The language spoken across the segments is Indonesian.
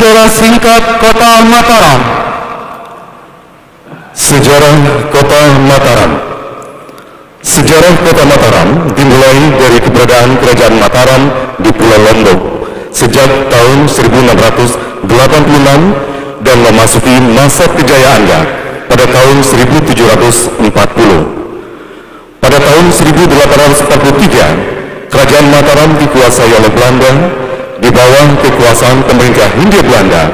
Sejarah singkat Kota Mataram. Sejarah Kota Mataram. Sejarah Kota Mataram dimulai dari keberadaan Kerajaan Mataram di Pulau Lombok sejak tahun 1686 dan memasuki masa kejayaannya pada tahun 1740. Pada tahun 1843, Kerajaan Mataram dikuasai oleh Belanda. Di bawah kekuasaan pemerintah Hindia Belanda,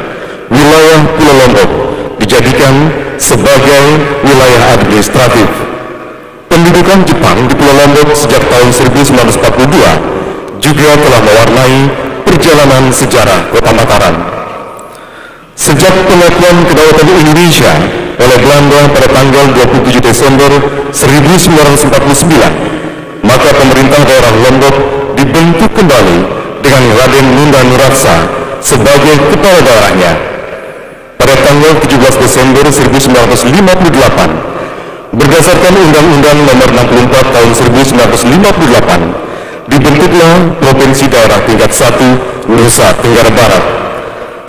wilayah Pulau Lombok dijadikan sebagai wilayah administratif. Pendudukan Jepang di Pulau Lombok sejak tahun 1942 juga telah mewarnai perjalanan sejarah Kota Mataram. Sejak pengakuan kedaulatan Indonesia oleh Belanda pada tanggal 27 Desember 1949, maka pemerintah daerah Lombok dibentuk kembali dengan Raden Nunda Nuraksa sebagai kepala daerahnya. Pada tanggal 17 Desember 1958, berdasarkan Undang-Undang Nomor 64 Tahun 1958, dibentuklah Provinsi Daerah Tingkat 1 Nusa Tenggara Barat.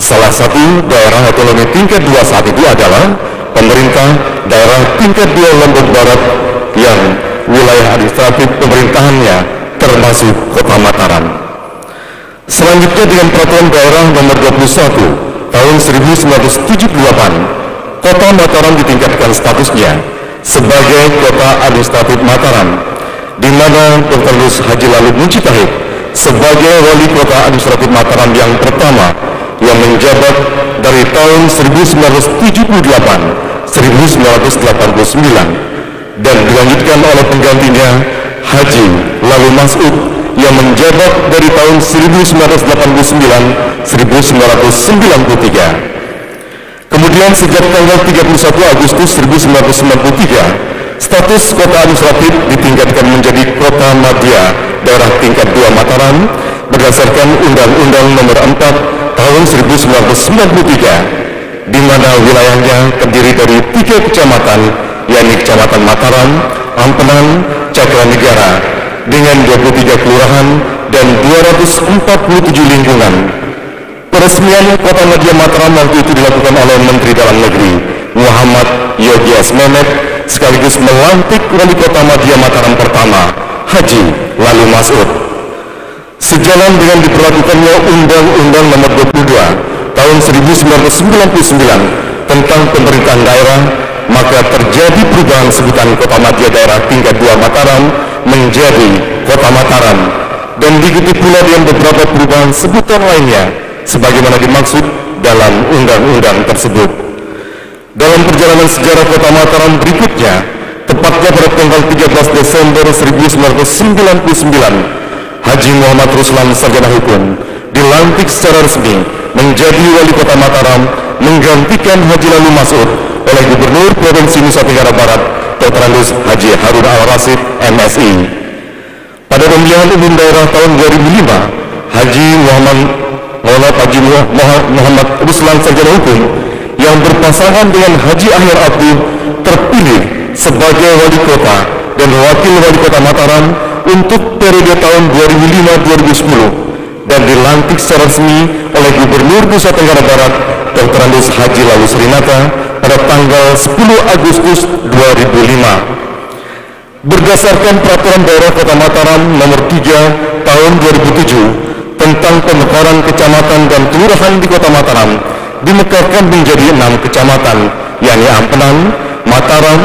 Salah satu daerah otonomi tingkat 2 saat itu adalah pemerintah daerah tingkat 2 Lombok Barat yang wilayah administratif pemerintahannya termasuk Kota Mataram. Selanjutnya dengan Peraturan Daerah Nomor 21 Tahun 1978, Kota Mataram ditingkatkan statusnya sebagai Kota Administratif Mataram, di mana Dr. Lus Haji Lalu Muncitahid sebagai Wali Kota Administratif Mataram yang pertama yang menjabat dari tahun 1978-1989 dan dilanjutkan oleh penggantinya Haji Lalu Mas'ud yang menjabat dari tahun 1989-1993. Kemudian sejak tanggal 31 Agustus 1993, status kota administratif ditingkatkan menjadi Kota Madya Daerah Tingkat 2 Mataram berdasarkan Undang-Undang Nomor 4 Tahun 1993, di mana wilayahnya terdiri dari 3 kecamatan, yakni Kecamatan Mataram, Ampenan, Cakranegara, dengan 23 kelurahan dan 247 lingkungan. Peresmian Kota Madya Mataram waktu itu dilakukan oleh Menteri Dalam Negeri Muhammad Yogyas Mehmet, sekaligus melantik Wali Kota Madya Mataram pertama, Haji Lalu Mas'ud. Sejalan dengan diberlakukannya Undang-Undang Nomor 22 Tahun 1999 tentang pemerintahan daerah, maka terjadi perubahan sebutan Kota Madya Daerah Tingkat 2 Mataram menjadi Kota Mataram, dan diikuti pula dengan beberapa perubahan sebutan lainnya sebagaimana dimaksud dalam undang-undang tersebut. Dalam perjalanan sejarah Kota Mataram berikutnya, tepatnya pada tanggal 13 Desember 1999, Haji Muhammad Ruslan Sarjana Hukum dilantik secara resmi menjadi Wali Kota Mataram, menggantikan Haji Lalu Mas'ud oleh Gubernur Provinsi Nusa Tenggara Barat Dr. Andus Haji Harun Al-Rasyid MSI. Pada pemilihan umum daerah tahun 2005, Haji Muhammad Ruslan Sarjana Hukum yang berpasangan dengan Haji Ahyar Abduh terpilih sebagai Wali Kota dan Wakil Wali Kota Mataram untuk periode tahun 2005-2010 dan dilantik secara resmi oleh Gubernur Nusa Tenggara Barat Dr. Andus Haji Lalu Serinata pada tanggal 10 Agustus 2005. Berdasarkan Peraturan Daerah Kota Mataram Nomor 3 Tahun 2007 tentang pemekaran kecamatan dan kelurahan di Kota Mataram, dimekarkan menjadi 6 kecamatan, yakni Ampenan, Mataram,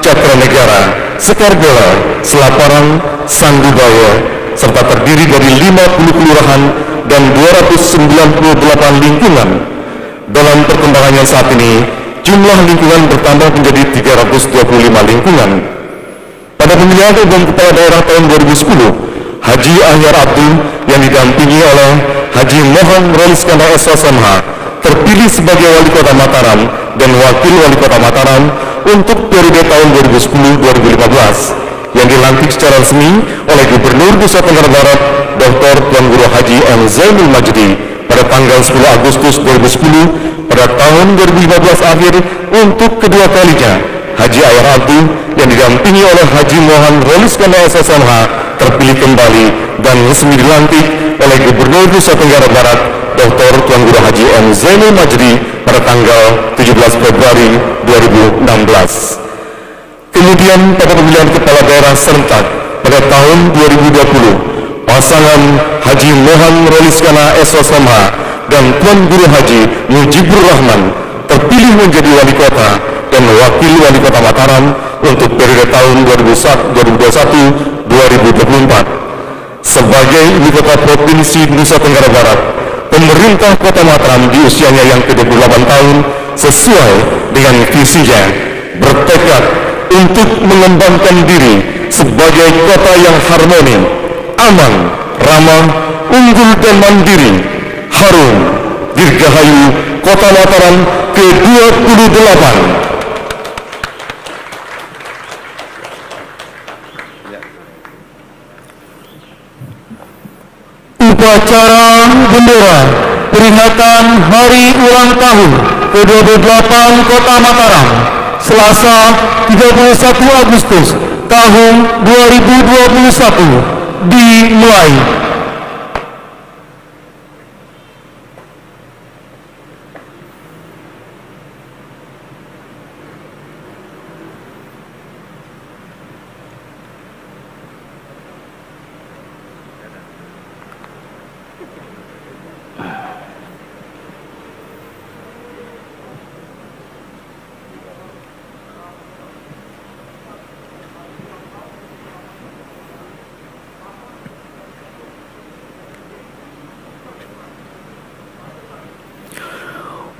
Cakranegara, Sekarbola, Selaparang, Sandubaya, serta terdiri dari 50 kelurahan dan 298 lingkungan. Dalam perkembangannya saat ini, jumlah lingkungan bertambah menjadi 325 lingkungan. Pada pemilihan umum kepala daerah tahun 2010, Haji Ahyar Abduh yang didampingi oleh Haji Mohan Roliskanda SSMH terpilih sebagai Wali Kota Mataram dan Wakil Wali Kota Mataram untuk periode tahun 2010-2015 yang dilantik secara resmi oleh Gubernur Nusa Tenggara Barat Dr. Tuan Guru Haji M. Zainul Majdi pada tanggal 10 Agustus 2010. Pada tahun 2015 akhir untuk kedua kalinya, Haji Ahyar Abduh yang didampingi oleh Haji Mohan Roliskanda SSMH terpilih kembali dan resmi dilantik oleh Gubernur Nusa Tenggara Barat Dr. Tuan Guru Haji M. Zainul Majdi pada tanggal 17 Februari 2016. Kemudian pada pemilihan kepala daerah serentak pada tahun 2020, pasangan Haji Mohan Roliskana SOSMH dan Tuan Guru Haji Mujibur Rahman terpilih menjadi wali kota dan wakil wali kota Mataram untuk periode tahun 2021-2024. Sebagai ibu kota provinsi Nusa Tenggara Barat, pemerintah kota Mataram di usianya yang ke-28 tahun sesuai dengan visinya bertekad untuk mengembangkan diri sebagai kota yang harmoni, aman, ramah, unggul dan mandiri, harum, dirgahayu kota Mataram ke-28. Upacara bendera peringatan Hari Ulang Tahun ke-28 Kota Mataram, Selasa 31 Agustus tahun 2021 dimulai.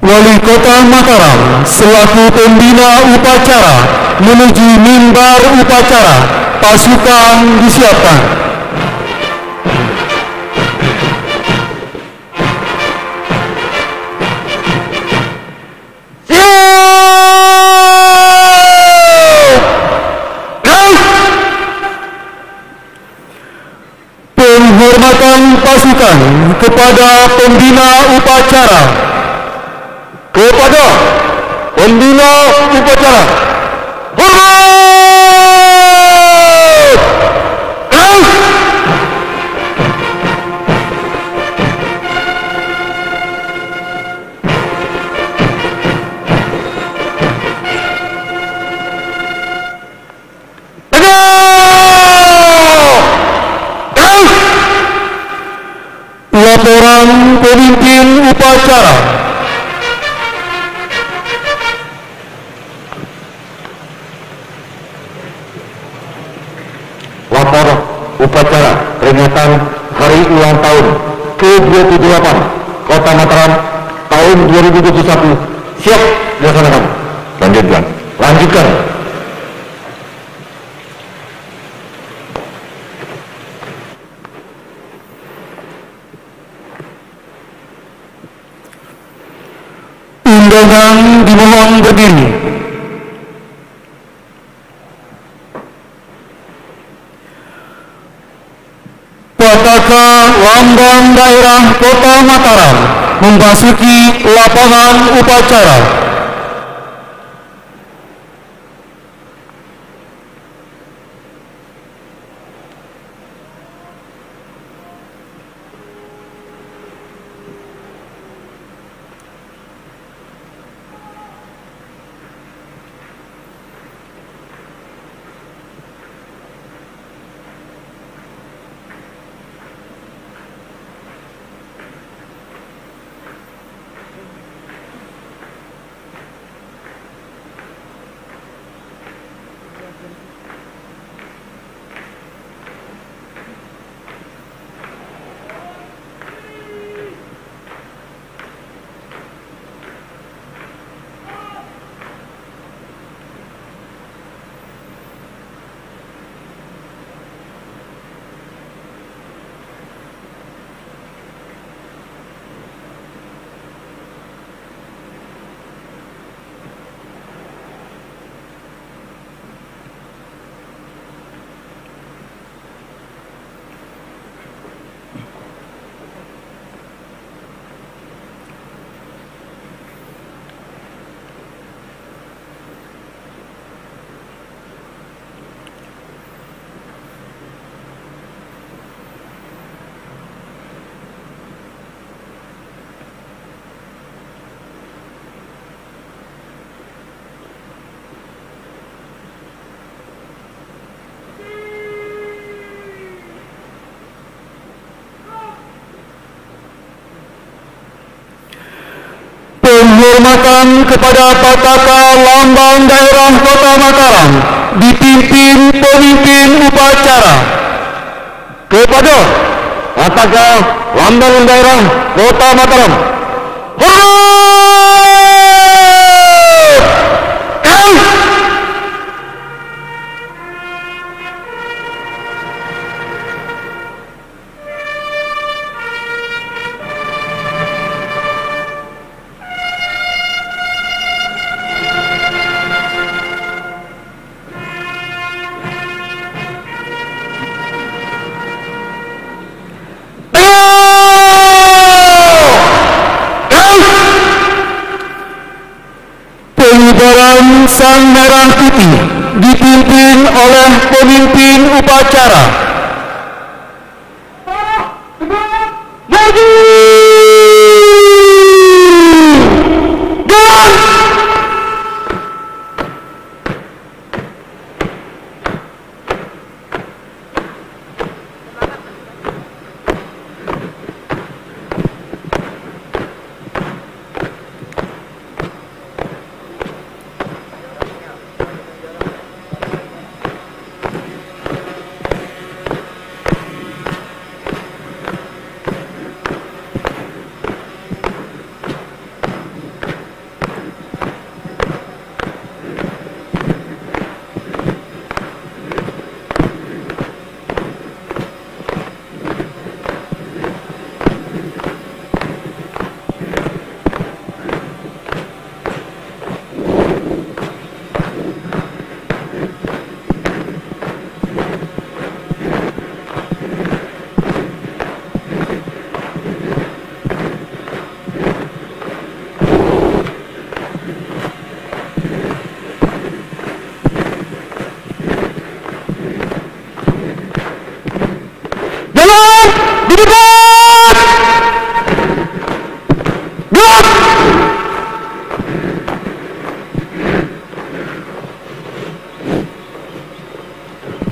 Wali Kota Mataram selaku pembina upacara menuju mimbar upacara. Pasukan disiapkan. Penghormatan pasukan kepada pembina upacara. Kepada pembina upacara, hormat! Laporan pemimpin upacara. Lapor upacara peringatan Hari Ulang Tahun ke-28 Kota Mataram tahun 2021 siap dilaksanakan. Lanjutkan. Undangan dimohon berdiri. Pataha lambang daerah Kota Mataram memasuki lapangan upacara. Penghormatan kepada Pataka Lambang Daerah Kota Mataram dipimpin pemimpin upacara. Kepada Pataka Lambang Daerah Kota Mataram, pengibaran sang merah putih dipimpin oleh pemimpin upacara. Maju! Dan di depan! Gerak!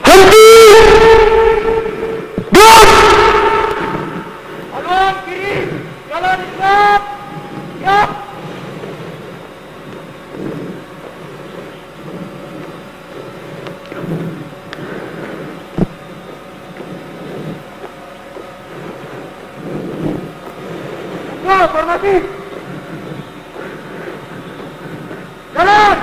Henti! Gerak! Kanan kiri, kanan depan! Ya! Formasi. Jalan.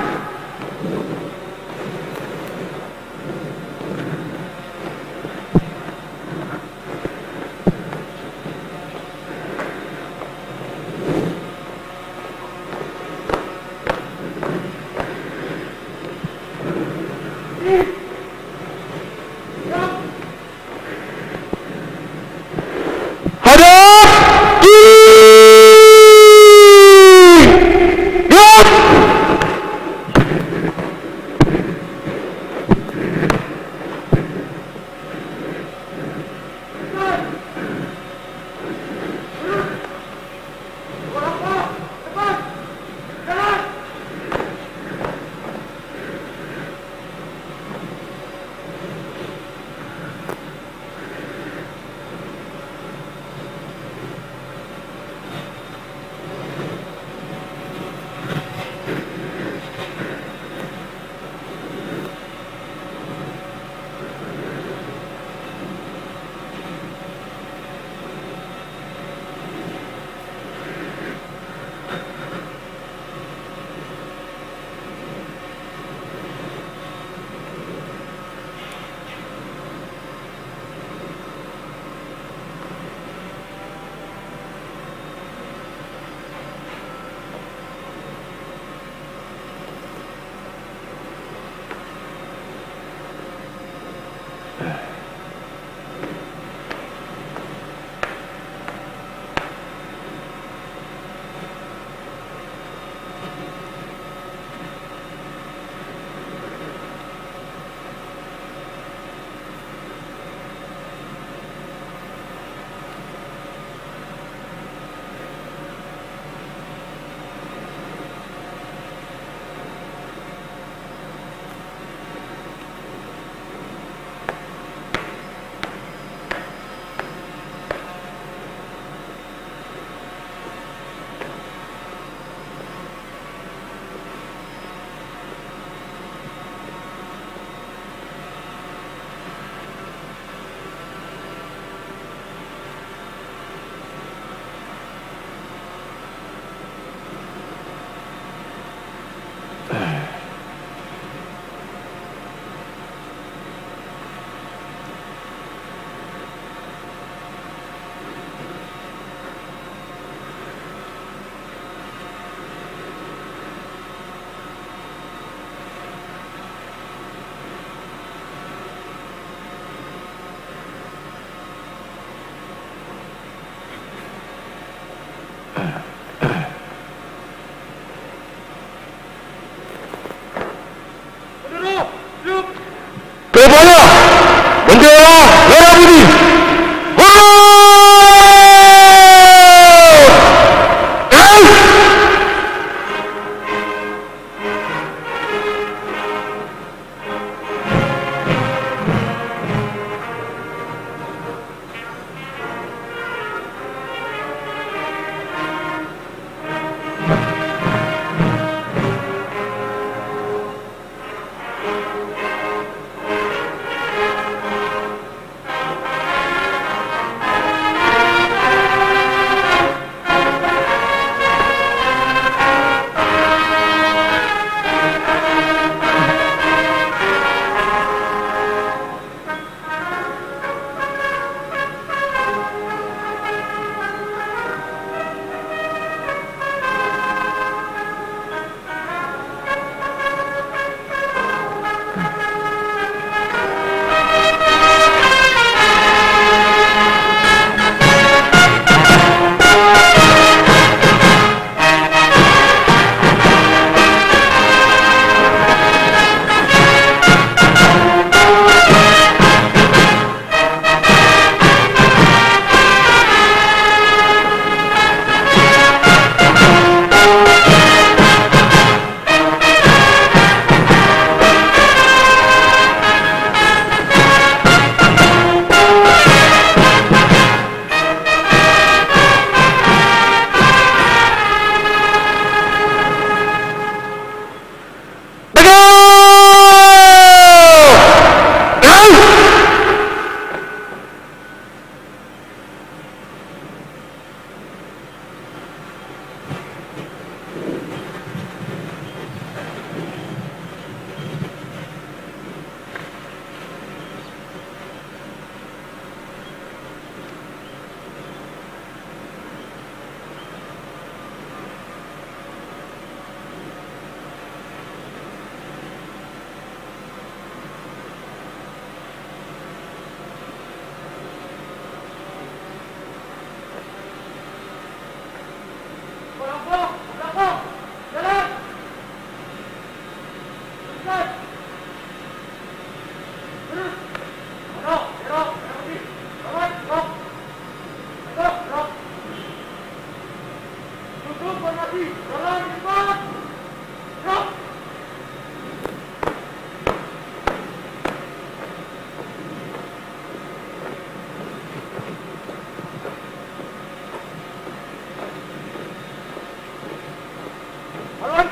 Hadap kiri. Bendera Merah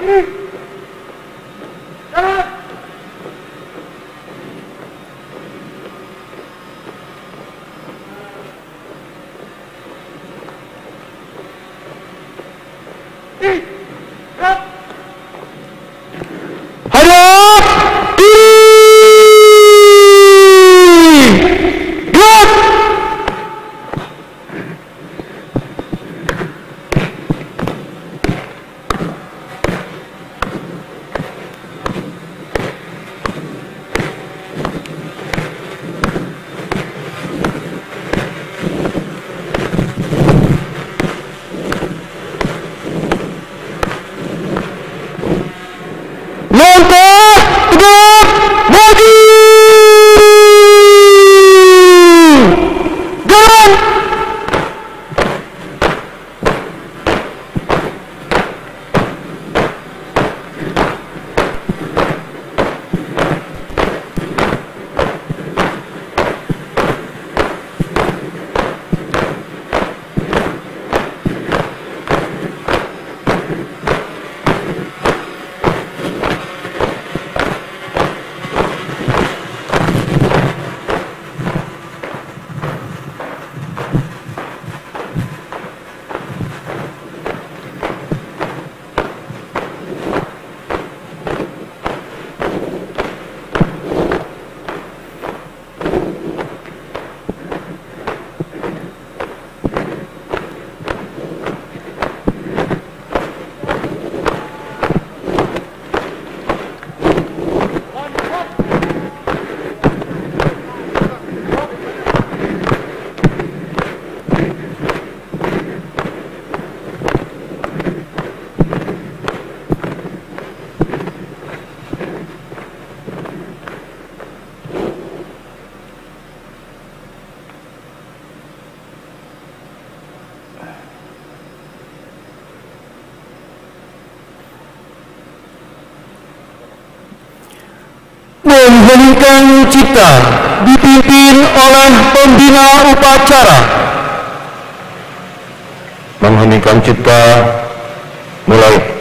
Putih. Pengheningkan cipta dipimpin oleh pembina upacara. Mengheningkan cipta mulai.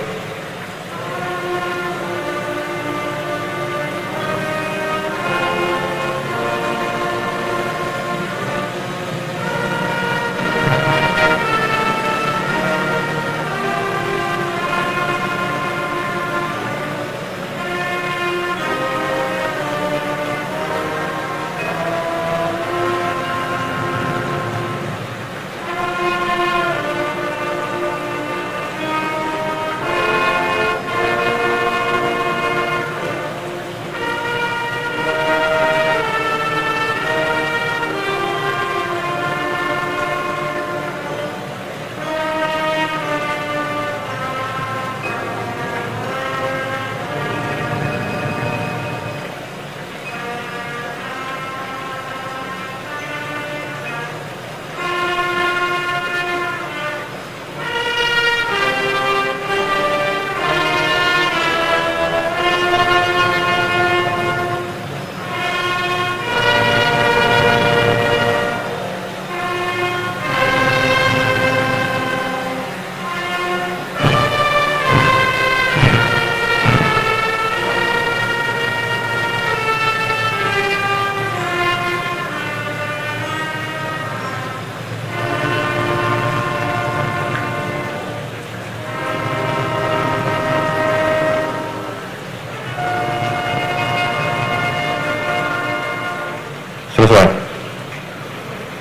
Selesai.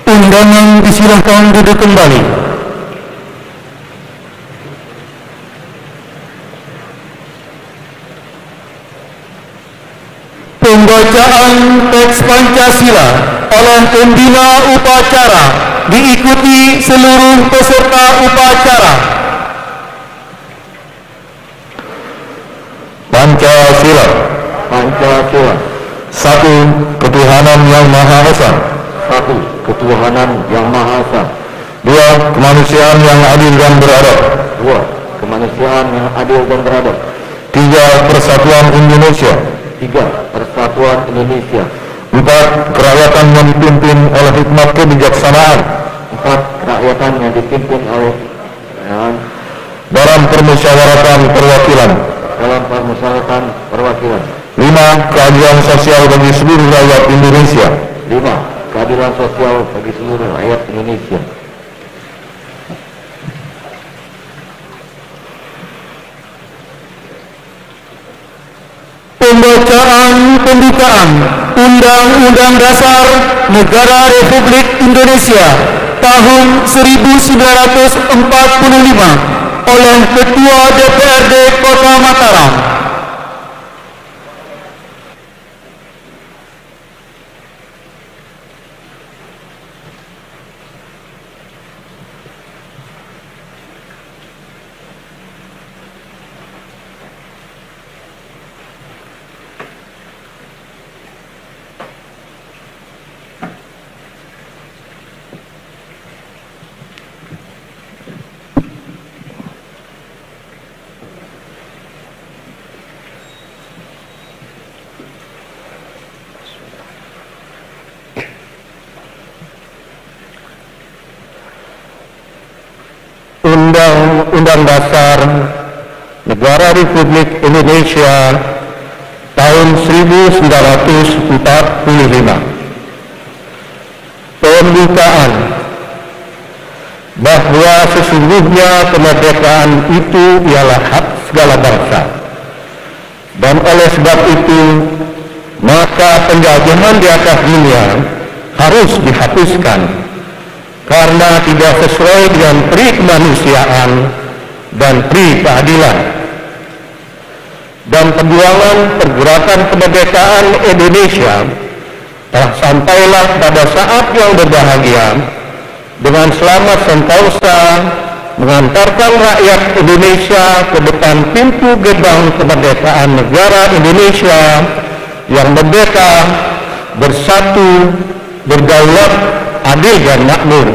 Undangan disilahkan duduk kembali. Pembacaan teks Pancasila oleh pembina upacara diikuti seluruh peserta upacara. Pancasila. Pancasila. Satu, ketuhanan yang Maha Esa. Satu, ketuhanan yang Maha Esa. Dua, kemanusiaan yang adil dan beradab. Dua, kemanusiaan yang adil dan beradab. Tiga, persatuan Indonesia. Tiga, persatuan Indonesia. Empat, kerakyatan yang dipimpin oleh hikmat kebijaksanaan. Empat, kerakyatan yang dipimpin oleh dalam permusyawaratan perwakilan. Dalam permusyawaratan perwakilan. 5. Keadilan sosial bagi seluruh rakyat Indonesia. 5. Keadilan sosial bagi seluruh rakyat Indonesia. Pembacaan pembukaan Undang-Undang Dasar Negara Republik Indonesia tahun 1945 oleh Ketua DPRD Kota Mataram. Undang-Undang Dasar Negara Republik Indonesia tahun 1945. Pembukaan. Bahwa sesungguhnya kemerdekaan itu ialah hak segala bangsa, dan oleh sebab itu maka penjajahan di atas dunia harus dihapuskan karena tidak sesuai dengan pri kemanusiaan dan pri keadilan. Dan perjuangan pergerakan kemerdekaan Indonesia telah sampailah pada saat yang berbahagia dengan selamat sentosa mengantarkan rakyat Indonesia ke depan pintu gerbang kemerdekaan negara Indonesia yang merdeka, bersatu, berdaulat, adil dan makmur.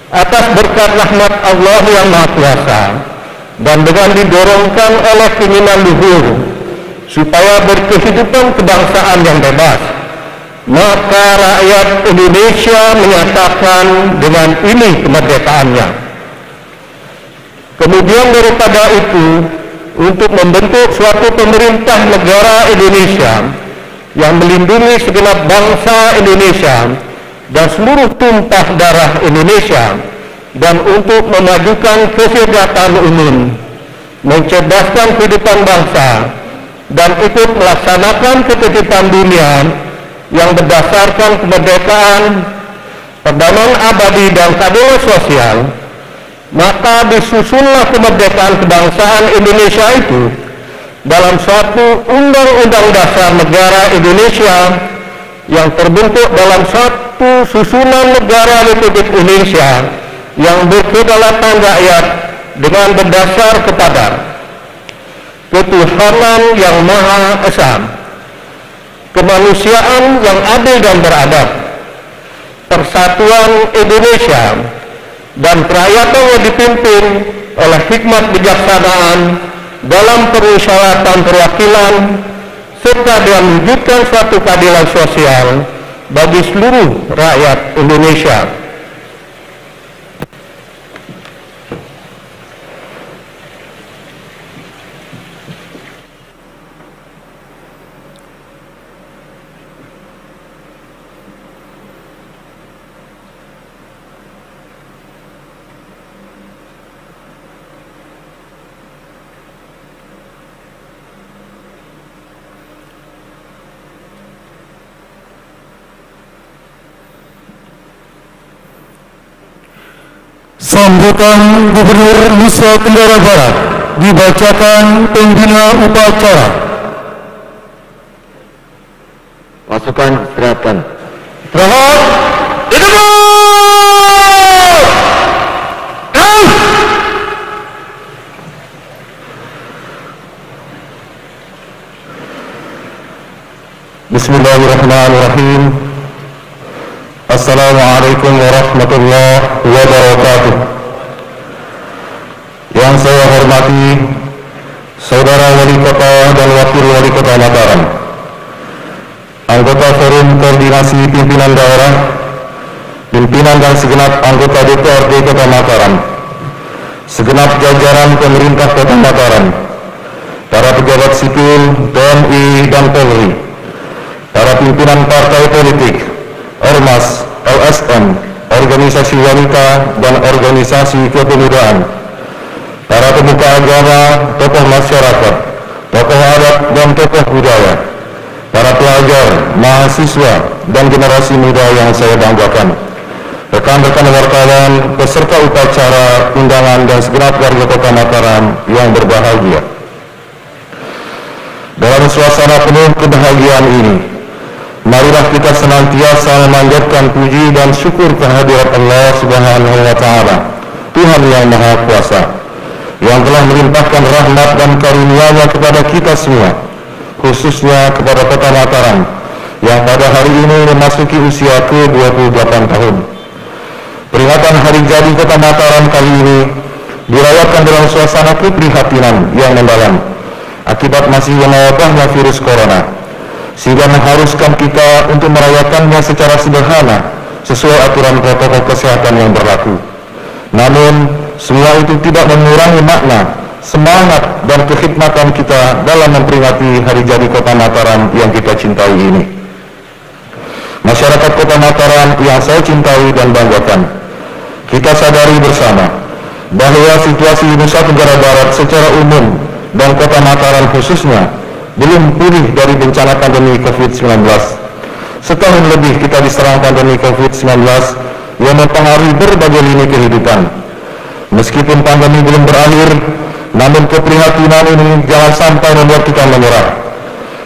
Atas berkat rahmat Allah yang Maha Kuasa dan dengan didorongkan oleh keinginan luhur, supaya berkehidupan kebangsaan yang bebas. Maka rakyat Indonesia menyatakan dengan ini kemerdekaannya. Kemudian daripada itu, untuk membentuk suatu pemerintah negara Indonesia yang melindungi segenap bangsa Indonesia dan seluruh tumpah darah Indonesia, dan untuk memajukan kesejahteraan umum, mencerdaskan kehidupan bangsa, dan ikut melaksanakan ketertiban dunia yang berdasarkan kemerdekaan, perdamaian abadi dan keadilan sosial, maka disusunlah kemerdekaan kebangsaan Indonesia itu dalam suatu Undang-Undang Dasar Negara Indonesia yang terbentuk dalam satu susunan negara Republik Indonesia yang berkedaulatan rakyat dengan berdasar kepada ketuhanan yang Maha Esa, kemanusiaan yang adil dan beradab, persatuan Indonesia, dan kerakyatan yang dipimpin oleh hikmat bijaksanaan dalam permusyawaratan perwakilan, serta dengan mewujudkan suatu keadilan sosial bagi seluruh rakyat Indonesia. Sambutan Gubernur Nusa Tenggara Barat dibacakan pembina upacara. Pasukan istirahatkan. Istirahat. Bismillahirrahmanirrahim. Assalamualaikum warahmatullahi wabarakatuh. Yang saya hormati Saudara Wali Kota dan Wakil Wali Kota Mataram, anggota Forum Koordinasi Pimpinan Daerah, pimpinan dan segenap anggota DPRD Kota Mataram, segenap jajaran pemerintah Kota Mataram, para pejabat sipil, TNI dan Polri, para pimpinan partai politik, ormas, LSM, organisasi wanita dan organisasi kepemudaan, para pemuka agama, tokoh masyarakat, tokoh adat dan tokoh budaya, para pelajar, mahasiswa dan generasi muda yang saya banggakan, rekan-rekan wartawan, peserta upacara, undangan dan segenap warga Kota Mataram yang berbahagia. Dalam suasana penuh kebahagiaan ini, marilah kita senantiasa memanjatkan puji dan syukur kehadirat Allah Subhanahu wa Ta'ala, Tuhan yang Maha Kuasa, yang telah melimpahkan rahmat dan karunia-Nya kepada kita semua, khususnya kepada Kota Mataram yang pada hari ini memasuki usia ke-28 tahun. Peringatan Hari Jadi Kota Mataram kali ini dirayakan dalam suasana keprihatinan yang mendalam akibat masih mewabahnya virus corona, sehingga mengharuskan kita untuk merayakannya secara sederhana sesuai aturan protokol kesehatan yang berlaku. Namun, semua itu tidak mengurangi makna, semangat, dan kekhidmatan kita dalam memperingati Hari Jadi Kota Mataram yang kita cintai ini. Masyarakat Kota Mataram yang saya cintai dan banggakan, kita sadari bersama bahwa situasi Nusa Tenggara Barat secara umum dan Kota Mataram khususnya belum pulih dari bencana pandemi COVID-19. Setahun lebih kita diserang pandemi COVID-19 yang mempengaruhi berbagai lini kehidupan. Meskipun pandemi belum berakhir, namun keprihatinan ini jangan sampai membuat kita menyerah.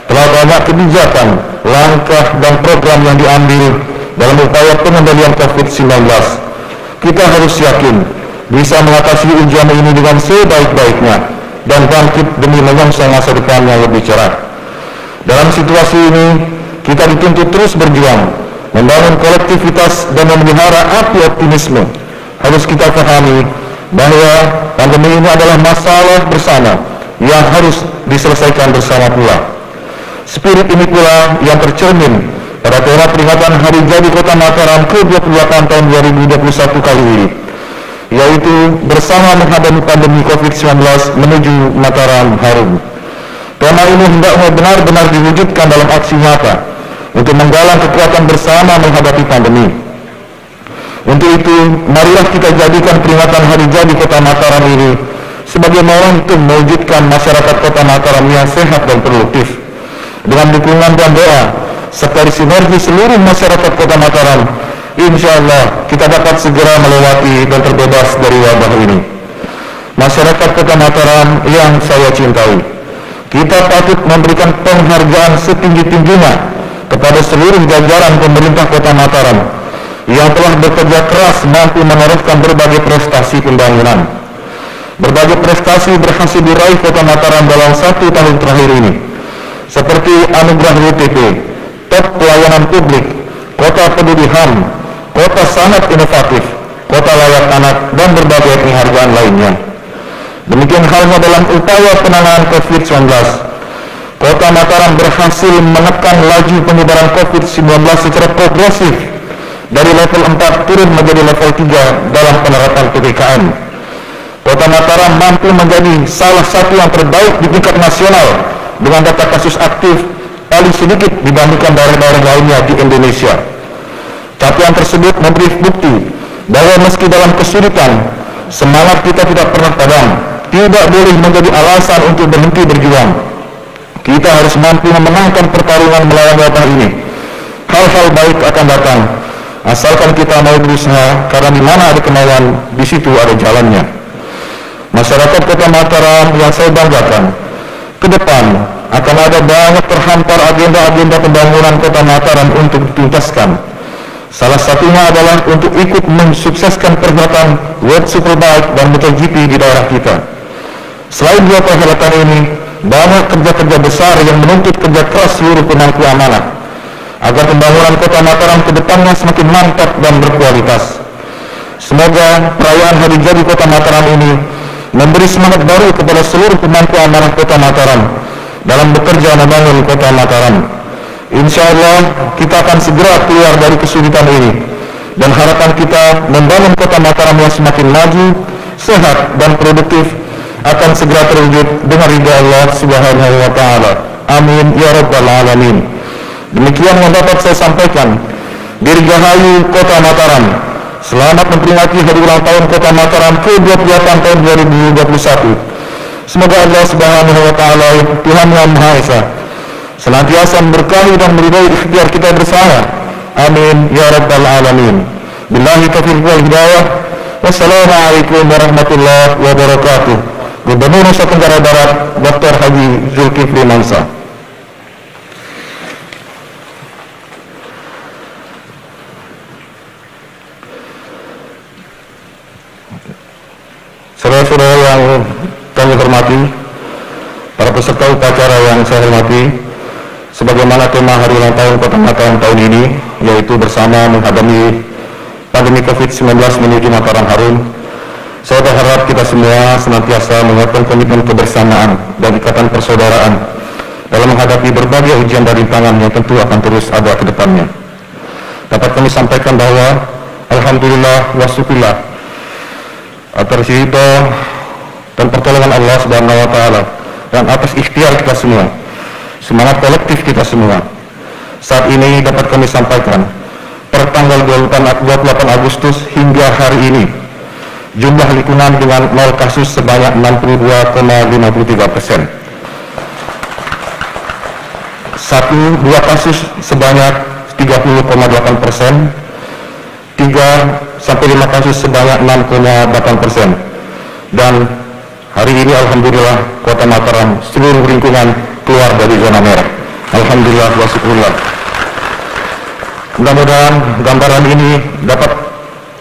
Telah banyak kebijakan, langkah, dan program yang diambil dalam upaya pengendalian COVID-19. Kita harus yakin bisa mengatasi ujian ini dengan sebaik-baiknya dan bangkit demi menyongsong masa depan yang lebih cerah. Dalam situasi ini, kita dituntut terus berjuang, membangun kolektivitas dan memelihara api optimisme. Harus kita pahami bahwa pandemi ini adalah masalah bersama yang harus diselesaikan bersama pula. Spirit ini pula yang tercermin pada tema peringatan Hari Jadi Kota Mataram ke-28 tahun 2021 kali ini, yaitu bersama menghadapi pandemi COVID-19 menuju Mataram Harum. Tema ini hendaknya benar-benar diwujudkan dalam aksi nyata untuk menggalang kekuatan bersama menghadapi pandemi. Untuk itu, marilah kita jadikan peringatan Hari Jadi Kota Mataram ini sebagai momentum mewujudkan masyarakat Kota Mataram yang sehat dan produktif. Dengan dukungan dan doa serta sinergi seluruh masyarakat Kota Mataram, insya Allah kita dapat segera melewati dan terbebas dari wabah ini. Masyarakat Kota Mataram yang saya cintai, kita patut memberikan penghargaan setinggi-tingginya kepada seluruh jajaran pemerintah Kota Mataram yang telah bekerja keras mampu menorehkan berbagai prestasi pembangunan. Berbagai prestasi berhasil diraih Kota Mataram dalam 1 tahun terakhir ini, seperti anugerah WTP, top pelayanan publik, kota peduli HAM, kota sangat inovatif, kota layak anak, dan berbagai penghargaan lainnya. Demikian halnya dalam upaya penanganan COVID-19, Kota Mataram berhasil menekan laju penyebaran COVID-19 secara progresif dari level 4 turun menjadi level 3 dalam penerapan PPKM. Kota Mataram mampu menjadi salah satu yang terbaik di tingkat nasional dengan data kasus aktif paling sedikit dibandingkan daerah-daerah lainnya di Indonesia. Capaian tersebut memberi bukti bahwa meski dalam kesulitan, semangat kita tidak pernah padam, tidak boleh menjadi alasan untuk berhenti berjuang. Kita harus mampu memenangkan pertarungan melawan wabah ini. Hal-hal baik akan datang, asalkan kita mau berusaha, karena di mana ada kemauan, di situ ada jalannya. Masyarakat Kota Mataram yang saya banggakan, ke depan akan ada banyak terhampar agenda-agenda pembangunan Kota Mataram untuk dituntaskan. Salah satunya adalah untuk ikut mensukseskan perhelatan World Superbike dan MotoGP di daerah kita. Selain dua perhelatan ini, banyak kerja-kerja besar yang menuntut kerja keras seluruh pemangku amanah agar pembangunan Kota Mataram ke depannya semakin mantap dan berkualitas. Semoga perayaan Hari Jadi Kota Mataram ini memberi semangat baru kepada seluruh pemangku amanah Kota Mataram dalam bekerja membangun Kota Mataram. Insya Allah kita akan segera keluar dari kesulitan ini, dan harapan kita membangun Kota Mataram yang semakin maju, sehat, dan produktif akan segera terwujud dengan ridha Allah Subhanahu wa Ta'ala. Amin ya Rabbal Alamin. Demikian yang dapat saya sampaikan. Dirgahayu Kota Mataram. Selamat memperingati hari ulang tahun Kota Mataram ke-28 tahun 2021. Semoga Allah Subhanahu wa Ta'ala, Tuhan yang Maha Esa, senantiasa memberkahi dan meridai ikhtiar kita bersama. Amin ya Rabbal Alamin. Billahi taufiq wal hidayah. Wassalamualaikum warahmatullahi wabarakatuh. Gubernur Nusa Tenggara Barat, Dr. Haji Zulkifli Mansa. Saudara-saudara yang kami hormati, para peserta upacara yang saya hormati, sebagaimana tema hari ulang tahun Kota Mataram tahun ini, yaitu bersama menghadapi pandemi COVID-19 menuju Mataram Harum, saya berharap kita semua senantiasa menguatkan komitmen kebersamaan dan ikatan persaudaraan dalam menghadapi berbagai ujian dan rintangan yang tentu akan terus ada ke depannya. Dapat kami sampaikan bahwa alhamdulillah wa syukurlah atas ridho dan pertolongan Allah Subhanahu wa Ta'ala dan atas ikhtiar kita semua, semangat kolektif kita semua, saat ini dapat kami sampaikan per tanggal 28 Agustus hingga hari ini jumlah lingkungan dengan 0 kasus sebanyak 62,53%, 1-2 kasus sebanyak 30,8%, 3-5 kasus sebanyak 6,8%, dan hari ini alhamdulillah Kota Mataram seluruh lingkungan keluar dari zona merah. Alhamdulillah wa syukurlah. Mudah-mudahan gambaran ini dapat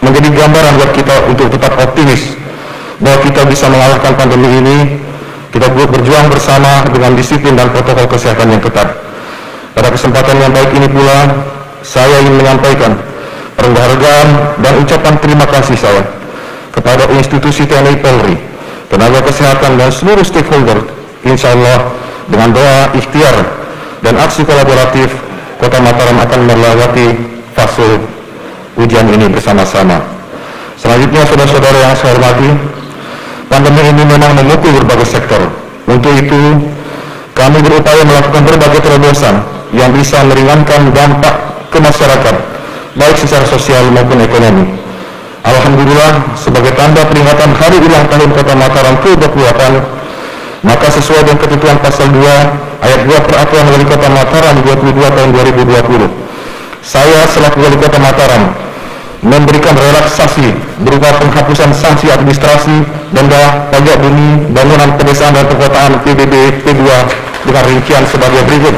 menjadi gambaran buat kita untuk tetap optimis bahwa kita bisa mengalahkan pandemi ini. Kita berjuang bersama dengan disiplin dan protokol kesehatan yang ketat. Pada kesempatan yang baik ini pula, saya ingin menyampaikan penghargaan dan ucapan terima kasih saya kepada institusi TNI Polri, tenaga kesehatan, dan seluruh stakeholder Insya Allah dengan doa, ikhtiar, dan aksi kolaboratif, Kota Mataram akan melewati fase ujian ini bersama-sama. Selanjutnya, saudara-saudara yang saya hormati, pandemi ini memang memukul berbagai sektor. Untuk itu, kami berupaya melakukan berbagai terobosan yang bisa meringankan dampak ke masyarakat, baik secara sosial maupun ekonomi. Alhamdulillah, sebagai tanda peringatan Hari Ulang Tahun Kota Mataram ke-28, maka sesuai dengan ketentuan pasal 2 ayat 2 Peraturan Wali Kota Mataram 22 tahun 2020, saya selaku Wali Kota Mataram memberikan relaksasi berupa penghapusan sanksi administrasi, denda, pajak bumi, bangunan pedesaan dan perkotaan PBB P2 dengan rincian sebagai berikut.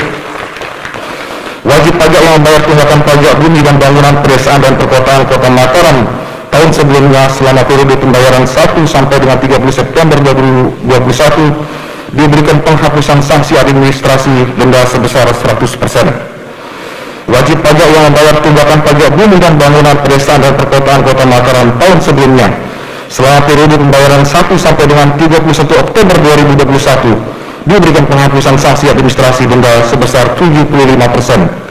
Wajib pajak yang membayar tunggakan pajak bumi dan bangunan pedesaan dan perkotaan Kota Mataram tahun sebelumnya selama periode pembayaran 1 sampai dengan 30 September 2021 diberikan penghapusan sanksi administrasi denda sebesar 100%. Wajib pajak yang membayar tunggakan pajak bumi dan bangunan pedesaan dan perkotaan Kota Mataram tahun sebelumnya selama periode pembayaran 1 sampai dengan 31 Oktober 2021 diberikan penghapusan sanksi administrasi denda sebesar 75%.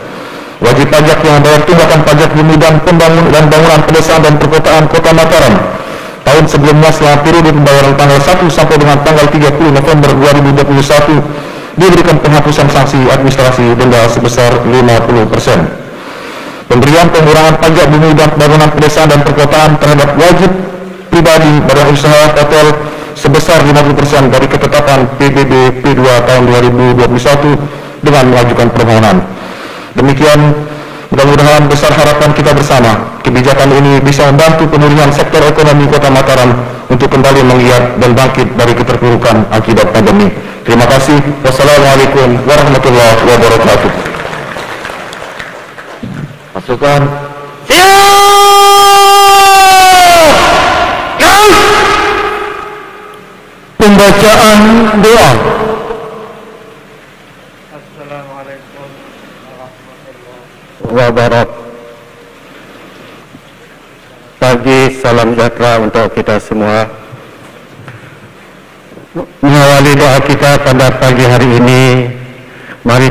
Wajib pajak yang membayar tunggakan pajak bumi dan bangunan pedesaan dan perkotaan Kota Mataram tahun sebelumnya selama periode pembayaran tanggal 1 sampai dengan tanggal 30 November 2021 diberikan penghapusan sanksi administrasi denda sebesar 50%. Pemberian pengurangan pajak bumi dan bangunan pedesaan dan perkotaan terhadap wajib pribadi badan usaha hotel sebesar 50% dari ketetapan PBB P2 tahun 2021 dengan mengajukan permohonan. Demikian, mudah-mudahan besar harapan kita bersama, kebijakan ini bisa membantu pemulihan sektor ekonomi Kota Mataram untuk kembali menggeliat dan bangkit dari keterpurukan akibat pandemi. Terima kasih. Wassalamualaikum warahmatullahi wabarakatuh. Pasukan Pembacaan doa. Assalamualaikum warahmatullahi Wabarakatuh. Pagi, salam sejahtera untuk kita semua. Mengawali doa kita pada pagi hari ini, mari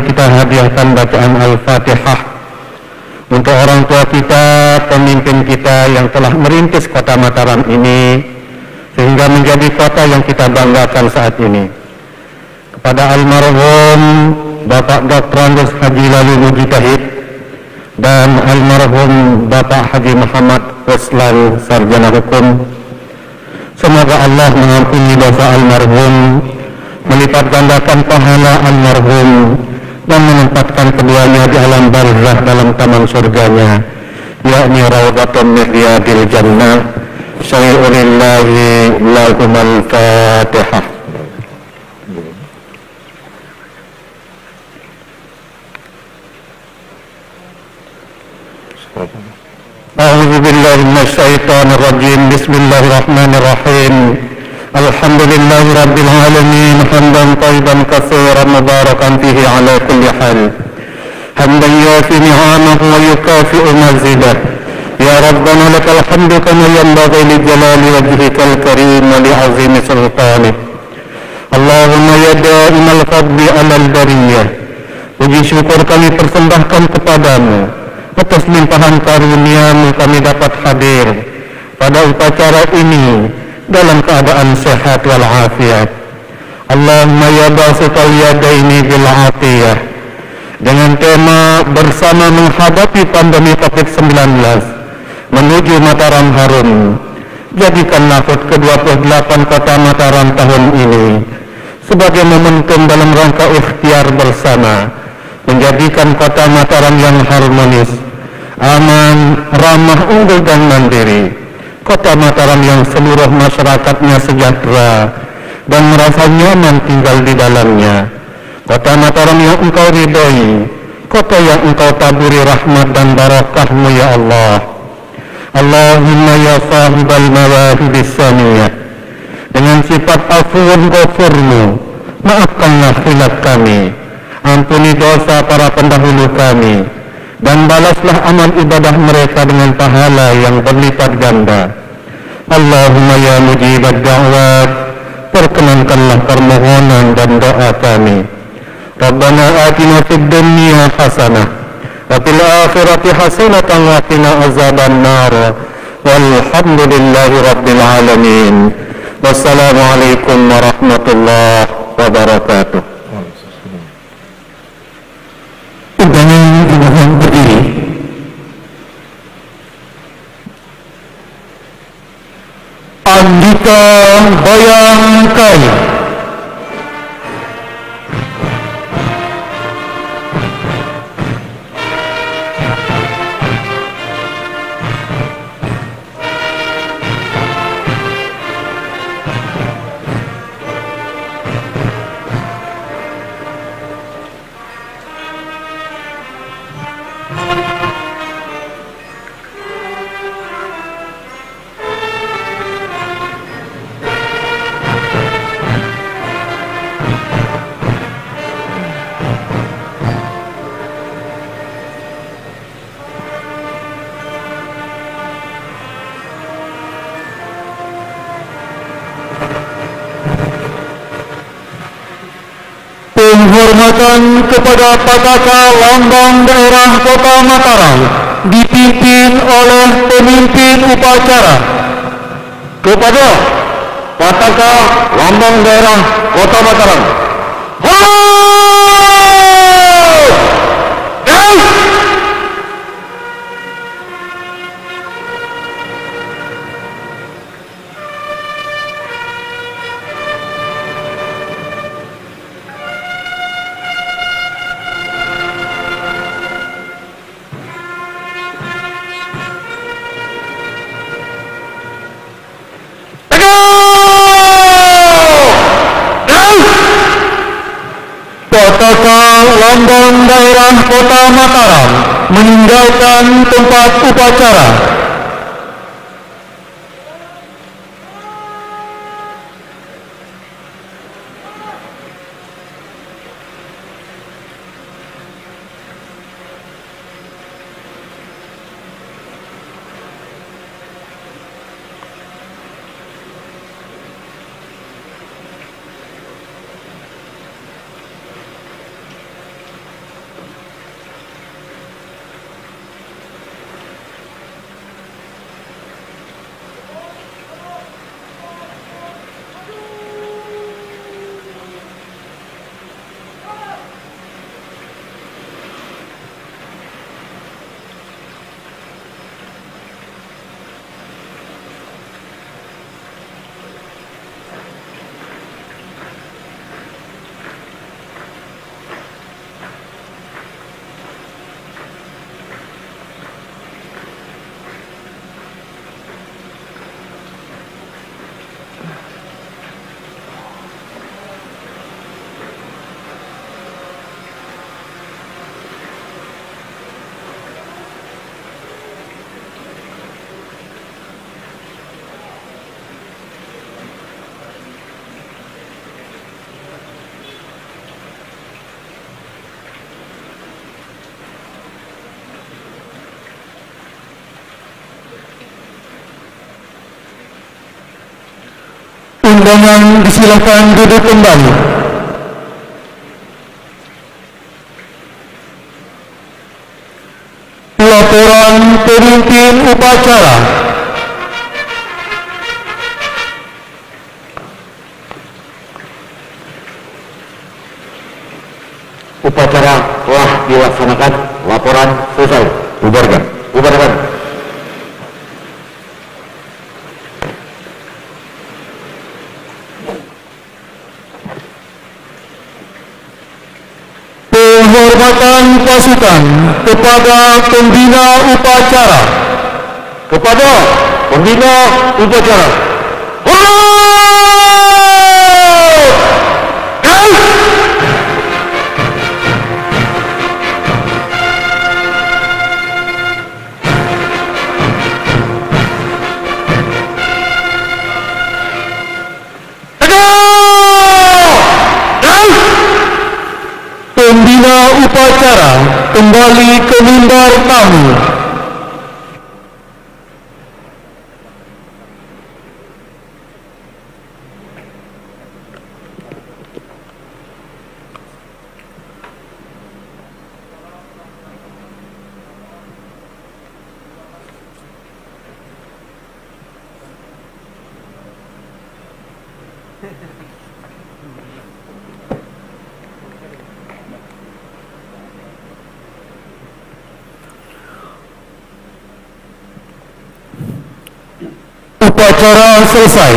kita hadiahkan bacaan Al-Fatihah untuk orang tua kita, pemimpin kita yang telah merintis Kota Mataram ini sehingga menjadi kota yang kita banggakan saat ini. Kepada almarhum Bapak Dr. Andes Haji Lalu Mujitahid dan almarhum Bapak Haji Muhammad Ruslan Sarjana Hukum, semoga Allah mengampuni dosa almarhum, melipat gandakan pahala almarhum, dan menempatkan keduanya di alam barzakh dalam taman surganya, yakni Raudhatun min Riyadil Jannah. Syai'ulillahi lahumul Fatihah. A'udzu billahi minasy syaithanir rajim. Bismillahirrahmanirrahim. Alhamdulillahi rabbil alamin, hamdan thayyiban katsiran mubarakan fihi ala kulli hal. Hamdan yafi ni'amahu wa yukafi'u mazidah. Ya Rabbana lakal hamdu kama yanbaghi li jalali wajhikal karim wa li 'azimi sultanik. Allahumma ya da'imal fadli 'alal bariyah. Puji syukur kami persembahkan kepadamu atas limpahan karunia-Mu kami dapat hadir pada upacara ini dalam keadaan sehat wal afiat. Allahumma ya basital yadaini bil atiyah, dengan tema bersama menghadapi pandemi COVID-19 menuju Mataram Harum. Jadikanlah HUT ke-28 Kota Mataram tahun ini sebagai momentum dalam rangka ikhtiar bersama menjadikan Kota Mataram yang harmonis, aman, ramah, unggul dan mandiri. Kota Mataram yang seluruh masyarakatnya sejahtera dan merasa nyaman tinggal di dalamnya. Kota Mataram yang Engkau ridhoi, kota yang Engkau taburi rahmat dan barakah-Mu ya Allah. Allahumma ya sahibal mawahibis saniyah, dengan sifat afuun ghafurmu, maafkanlah khilaf kami, ampuni dosa para pendahulu kami, dan balaslah amal ibadah mereka dengan pahala yang berlipat ganda. Allahumma ya mujibad da'wat, perkenankanlah permohonan kami. Rabbana atina fid dunya hasanah wa fil akhirati hasanatan wa qina azabannar. Walhamdulillahi rabbil alamin. Wassalamualaikum warahmatullahi wabarakatuh. Undangan dimohon berdiri. Andika Bayangkari. Penghormatan kepada Pataka Lambang Daerah Kota Mataram dipimpin oleh pemimpin upacara. Kepada Pataka Lambang Daerah Kota Mataram. Pataka Lambang Daerah Kota Mataram meninggalkan tempat upacara. Undangan disilakan duduk kembali. Laporan pemimpin upacara. Upacara telah dilaksanakan. Laporan selesai. Bubarkan. Bubarkan. Penghormatan pasukan kepada pembina upacara. Kepada pembina upacara. Pembina upacara kembali ke mimbar tamu. Upacara selesai.